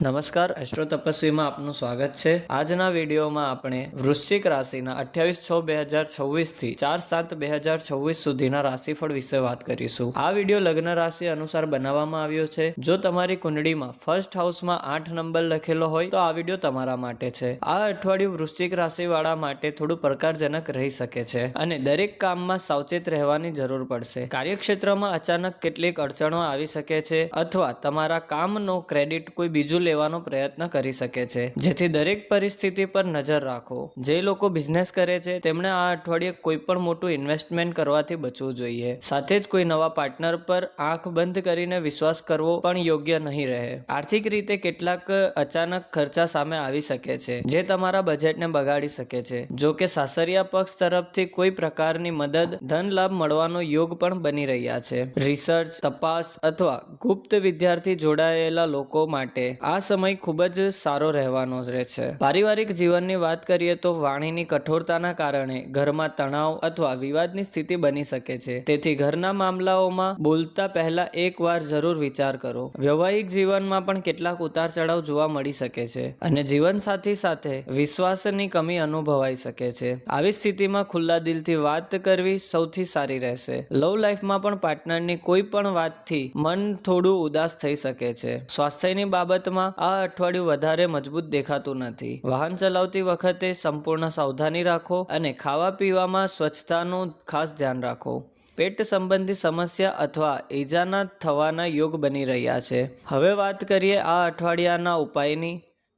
નમસ્કાર, એસ્ટ્રો તપસ્વીમાં આપનું સ્વાગત છે। આજના વિડીયોમાં આપણે વૃશ્ચિક રાશિના 28/6/2026 થી 4/7/2026 સુધીના રાશિફળ વિશે વાત કરીશું। આ વિડીયો લગ્ન રાશિ અનુસાર બનાવવામાં આવ્યો છે। જો તમારી કુંડળીમાં ફર્સ્ટ હાઉસમાં 8 નંબર લખેલો હોય તો આ વિડીયો તમારા માટે છે। આ અઠવાડિયું વૃશ્ચિક રાશિવાળા માટે થોડું પડકારજનક રહી શકે છે અને દરેક કામમાં સાવચેત રહેવાની જરૂર પડશે। કાર્યક્ષેત્રમાં અચાનક કેટલીક અડચણો આવી શકે છે અથવા તમારા કામનો ક્રેડિટ કોઈ બીજું લેવાનો પ્રયત્ન કરી શકે છે, જેથી દરેક પરિસ્થિતિ પર નજર રાખો। જે લોકો બિઝનેસ કરે છે તેમણે આ અઠવાડિયે કોઈ પણ મોટું ઇન્વેસ્ટમેન્ટ કરવાથી બચવું જોઈએ। સાથે જ કોઈ નવા પાર્ટનર પર આંખ બંધ કરીને વિશ્વાસ કરવો પણ યોગ્ય નહીં રહે। આર્થિક રીતે કેટલાક અચાનક ખર્ચા સામે આવી શકે છે જે તમારા બજેટને બગાડી શકે છે। જો કે સાસરિયા પક્ષ તરફથી કોઈ પ્રકારની મદદ, ધન લાભ મળવાનો યોગ પણ બની રહ્યા છે। રિસર્ચ, તપાસ અથવા ગુપ્ત વિદ્યાર્થી જોડાયેલા લોકો માટે આ સમય ખૂબ જ સારો રહેવાનો રહેશે। પારિવારિક જીવનની વાત કરીએ તો વાણીની કઠોરતાના કારણે ઘરમાં તણાવ અથવા વિવાદની સ્થિતિ બની શકે છે, તેથી ઘરના મામલાઓમાં બોલતા પહેલા એકવાર જરૂર વિચાર કરો। વૈવાહિક જીવનમાં પણ કેટલાક ઉતાર ચઢાવ જોવા મળી શકે છે અને જીવનસાથી સાથે વિશ્વાસની કમી અનુભવાઈ શકે છે। આવી સ્થિતિમાં ખુલ્લા દિલથી વાત કરવી સૌથી સારી રહેશે। લવ લાઈફમાં પણ પાર્ટનરની કોઈ પણ વાતથી મન થોડું ઉદાસ થઈ શકે છે। સ્વાસ્થ્યની બાબતમાં આ અઠવાડિયું વધારે મજબૂત દેખાતું નથી। વાહન ચલાવતી વખતે સંપૂર્ણ સાવધાની રાખો અને ખાવા પીવામાં સ્વચ્છતાનું ખાસ ધ્યાન રાખો। પેટ સંબંધી સમસ્યા અથવા ઈજાના થવાના યોગ બની રહ્યા છે। હવે વાત કરીએ આ અઠવાડિયાના ઉપાયની,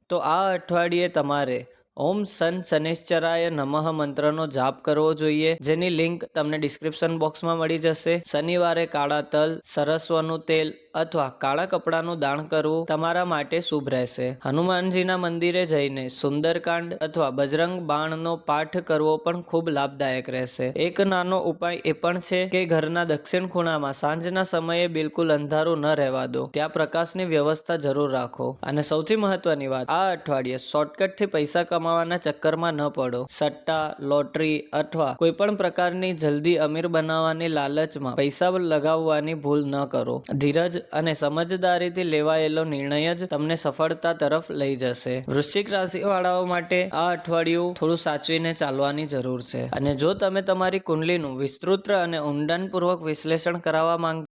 તો આ અઠવાડિયે તમારે ઓમ શનૈશ્ચરાય નમઃ મંત્રનો જાપ કરવો જોઈએ, જેની લિંક તમને ડિસ્ક્રિપ્શન બોક્સમાં મળી જશે। શનિવારે કાળા તલ, સરસવનું તેલ અથવા કાળા કપડાનું દાન કરવું તમારા માટે શુભ રહેશે। હનુમાનજીના મંદિરે જઈને સુંદરકાંડ અથવા બજરંગ બાણનો પાઠ કરવો પણ ખૂબ લાભદાયક રહેશે। એક નાનો ઉપાય એ પણ છે કે ઘરના દક્ષિણ ખૂણામાં સાંજના સમયે બિલકુલ અંધારું ન રહેવા દો, ત્યાં પ્રકાશની વ્યવસ્થા જરૂર રાખો। અને સૌથી મહત્વની વાત, આ અઠવાડિયે શોર્ટકટથી પૈસા કમાવાના ચક્કરમાં ન પડો। સટ્ટા, લોટરી અથવા કોઈ પણ પ્રકારની જલ્દી અમીર બનાવવાની લાલચમાં પૈસા લગાવવાની ભૂલ ન કરો। ધીરજ અને સમજદારીથી લેવાયેલો નિર્ણય જ તમને સફળતા તરફ લઈ જશે। વૃશ્ચિક રાશિ વાળાઓ માટે આ અઠવાડિયું થોડું સાચવીને ચાલવાની જરૂર છે અને જો તમે તમારી કુંડલીનું વિસ્તૃત અને ઊંડાણપૂર્વક વિશ્લેષણ કરાવવા માંગતા